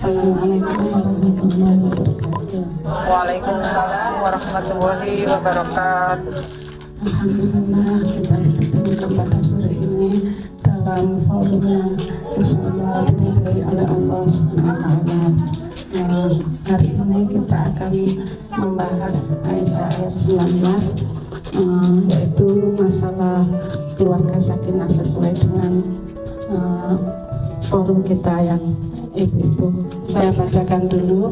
Assalamualaikum warahmatullahi wabarakatuh. Waalaikumsalam warahmatullahi wabarakatuh. Alhamdulillah kita bertemu pada sore ini dalam forum yang insyaallah diridhai oleh Allah Subhanahu wa Ta'ala. Hari ini kita akan membahas ayat 19 yaitu masalah keluarga sakinah sesuai dengan forum kita yang ibu-ibu. Saya bacakan dulu.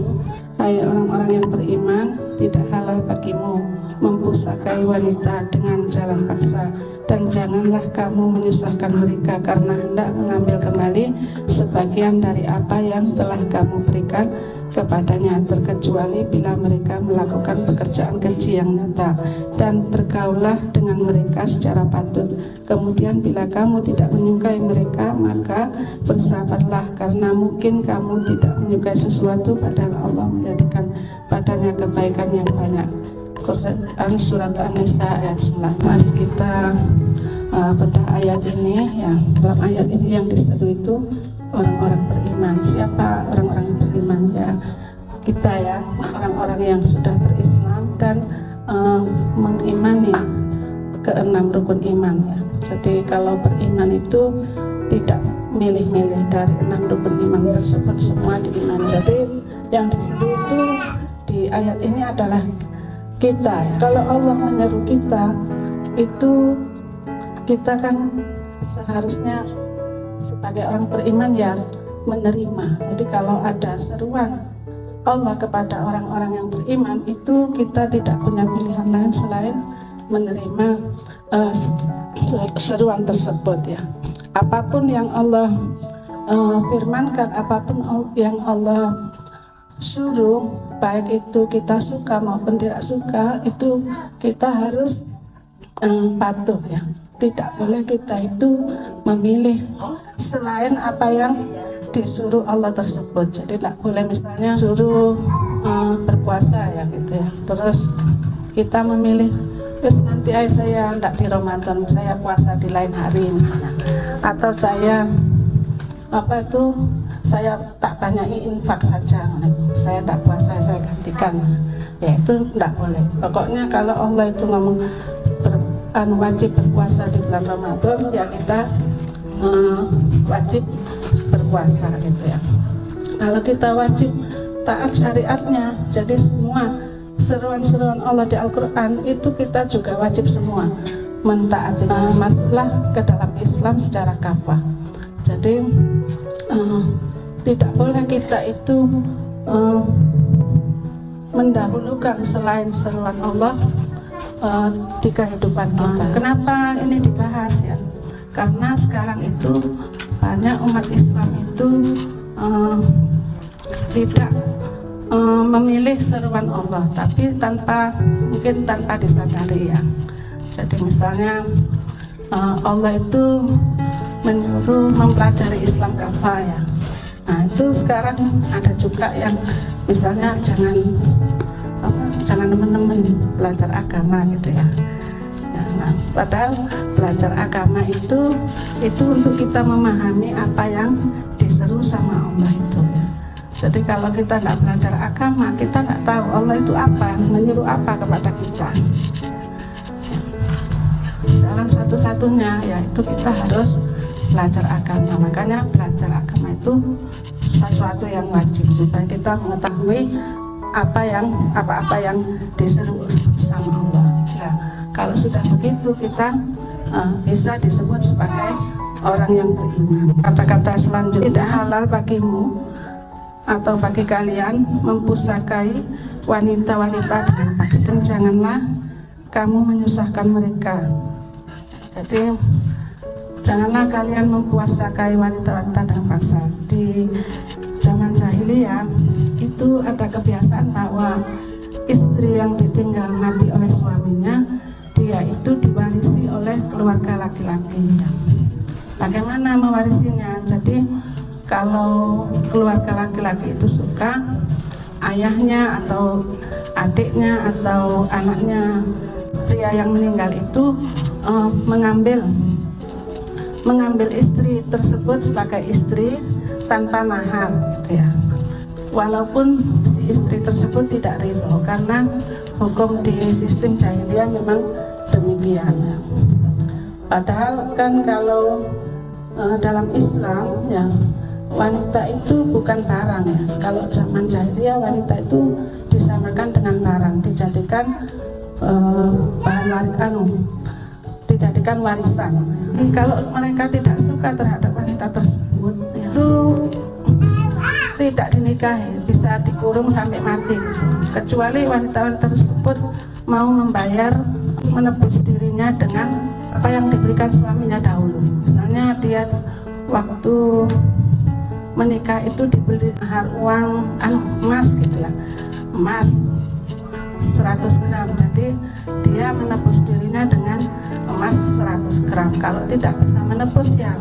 Hai orang-orang yang beriman, tidak halal bagimu mempusakai wanita dengan jalan paksa, dan janganlah kamu menyusahkan mereka karena hendak mengambil kembali sebagian dari apa yang telah kamu berikan kepadanya, terkecuali bila mereka melakukan pekerjaan keji yang nyata, dan bergaullah dengan mereka secara patut. Kemudian bila kamu tidak menyukai mereka, maka bersabarlah, karena mungkin kamu tidak menyukai sesuatu padahal Allah menjadikan padanya kebaikan yang banyak. Quran Surat An-Nisa ayat 19. Kita bedah ayat ini ya. Dalam ayat ini yang diseru itu orang-orang beriman. Siapa orang-orang yang beriman? Ya kita ya, orang-orang yang sudah berislam dan mengimani keenam rukun iman ya. Jadi kalau beriman itu tidak milih-milih, dari 6 rukun iman tersebut semua diimani. Jadi yang diseru itu di ayat ini adalah kita ya. Kalau Allah menyeru kita, itu kita kan seharusnya sebagai orang beriman ya menerima. Jadi kalau ada seruan Allah kepada orang-orang yang beriman, itu kita tidak punya pilihan lain selain menerima seruan tersebut ya. Apapun yang Allah firmankan, apapun yang Allah suruh, baik itu kita suka maupun tidak suka, itu kita harus patuh ya. Tidak boleh kita itu memilih selain apa yang disuruh Allah tersebut. Jadi tidak boleh misalnya suruh berpuasa ya gitu ya, terus kita memilih terus nanti saya tidak di Ramadan, saya puasa di lain hari misalnya, atau saya saya tak banyaki infak saja, saya tak puasa, saya gantikan ya, itu tidak boleh. Pokoknya kalau Allah itu ngomong wajib berpuasa di bulan Ramadan, ya kita wajib berpuasa gitu ya. Kalau kita wajib taat syariatnya, jadi semua seruan-seruan Allah di Al-Quran itu kita juga wajib semua mentaati. Masuklah ke dalam Islam secara kafah. Jadi tidak boleh kita itu mendahulukan selain seruan Allah di kehidupan kita. Kenapa ini dibahas ya? Karena sekarang itu banyak umat Islam itu tidak memilih seruan Allah, tapi mungkin tanpa disadari ya. Jadi misalnya Allah itu menyuruh mempelajari Islam kafah ya. Nah itu sekarang ada juga yang misalnya jangan teman-teman belajar agama gitu ya. Nah, padahal belajar agama itu untuk kita memahami apa yang diseru sama Allah itu ya. Jadi kalau kita nggak belajar agama, kita nggak tahu Allah itu apa, menyuruh apa kepada kita. Saran satu-satunya yaitu kita harus belajar agama. Makanya belajar agama itu sesuatu yang wajib supaya kita mengetahui apa-apa yang diseru sama Allah. Nah, kalau sudah begitu kita bisa disebut sebagai orang yang beriman. Kata-kata selanjutnya, tidak halal bagimu atau bagi kalian mempusakai wanita-wanita dengan paksa. Janganlah kamu menyusahkan mereka. Jadi janganlah kalian mempuasakai wanita-wanita dengan paksa. Di zaman jahiliyah itu ada kebiasaan bahwa istri yang ditinggal mati oleh suaminya, dia itu diwarisi oleh keluarga laki-laki. Bagaimana mewarisinya? Jadi kalau keluarga laki-laki itu suka, ayahnya atau adiknya atau anaknya pria yang meninggal itu mengambil istri tersebut sebagai istri tanpa mahar gitu ya. walaupun si istri tersebut tidak ridho, karena hukum di sistem jahiliyah memang demikian. Padahal kan kalau dalam Islam ya, wanita itu bukan barang ya. Kalau zaman jahiliyah wanita itu disamakan dengan barang, dijadikan dijadikan warisan. Jadi kalau mereka tidak suka terhadap wanita tersebut, itu tidak dinikahi, bisa dikurung sampai mati. Kecuali wanita tersebut mau membayar, menebus dirinya dengan apa yang diberikan suaminya dahulu. Misalnya dia waktu menikah itu dibeli mahar uang emas gitu ya, emas 100 gram. Jadi dia menebus dirinya dengan emas 100 gram. Kalau tidak bisa menebus, ya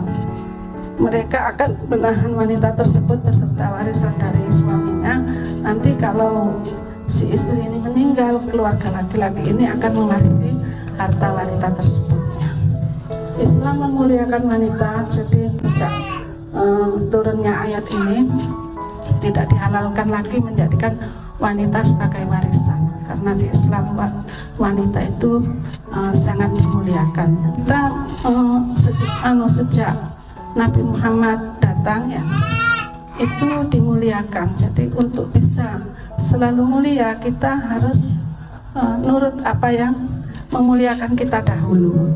mereka akan menahan wanita tersebut beserta warisan dari suaminya. Nanti kalau si istri ini meninggal, keluarga laki-laki ini akan mewarisi harta wanita tersebut. Islam memuliakan wanita, jadi sejak turunnya ayat ini tidak dihalalkan lagi menjadikan wanita sebagai warisan, karena di Islam wanita itu sangat dimuliakan. Kita sejak Nabi Muhammad datang ya, itu dimuliakan. Jadi untuk bisa selalu mulia, kita harus nurut apa yang memuliakan kita dahulu.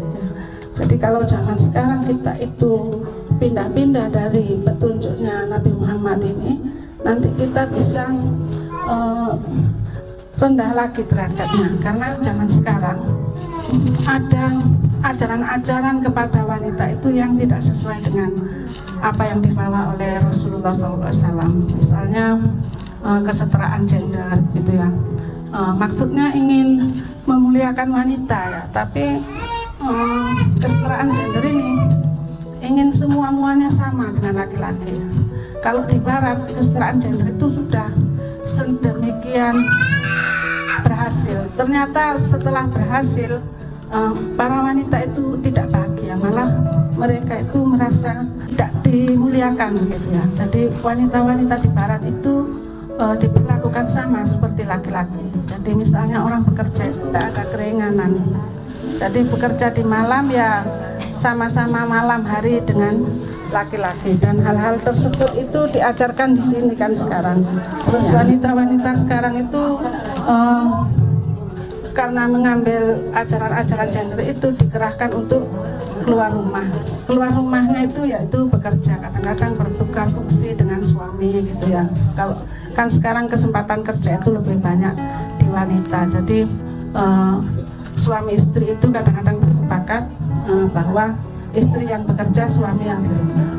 Jadi kalau zaman sekarang kita itu pindah-pindah dari petunjuknya Nabi Muhammad ini, nanti kita bisa rendah lagi derajatnya. Karena zaman sekarang ada ajaran-ajaran kepada wanita itu yang tidak sesuai dengan apa yang dibawa oleh Rasulullah SAW. Misalnya kesetaraan gender gitu ya. Maksudnya ingin memuliakan wanita ya, tapi kesetaraan gender ini ingin semua-muanya sama dengan laki-laki. Kalau di barat kesetaraan gender itu sudah sedemikian berhasil, ternyata setelah berhasil para wanita itu tidak bahagia, malah mereka itu merasa tidak dimuliakan gitu ya. Jadi wanita-wanita di barat itu diperlakukan sama seperti laki-laki. Jadi misalnya orang bekerja itu tidak ada keringanan. Jadi bekerja di malam ya sama-sama malam hari dengan laki-laki, dan hal-hal tersebut itu diajarkan di sini kan sekarang. Terus wanita-wanita sekarang itu karena mengambil ajaran-ajaran gender itu dikerahkan untuk keluar rumah. Keluar rumahnya itu yaitu bekerja, kadang-kadang bertukar fungsi dengan suami gitu ya. Kalau kan sekarang kesempatan kerja itu lebih banyak di wanita. Jadi suami istri itu kadang-kadang bersepakat bahwa istri yang bekerja, suami yang di rumah.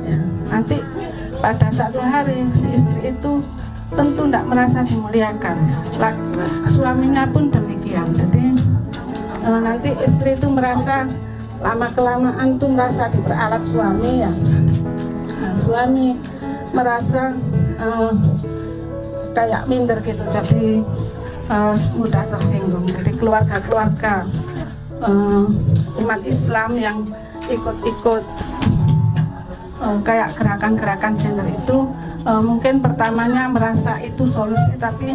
Ya. Nanti pada satu hari si istri itu tentu tidak merasa dimuliakan, suaminya pun demikian. Jadi nanti istri itu merasa lama-kelamaan tuh merasa diperalat suami ya. Suami merasa kayak minder gitu, jadi mudah tersinggung. Jadi keluarga-keluarga umat Islam yang ikut-ikut kayak gerakan-gerakan gender itu mungkin pertamanya merasa itu solusi, tapi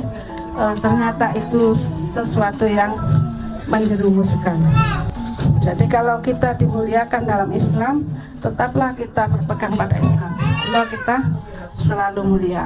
ternyata itu sesuatu yang menjerumuskan. Jadi kalau kita dimuliakan dalam Islam, tetaplah kita berpegang pada Islam. Kalau kita selalu mulia.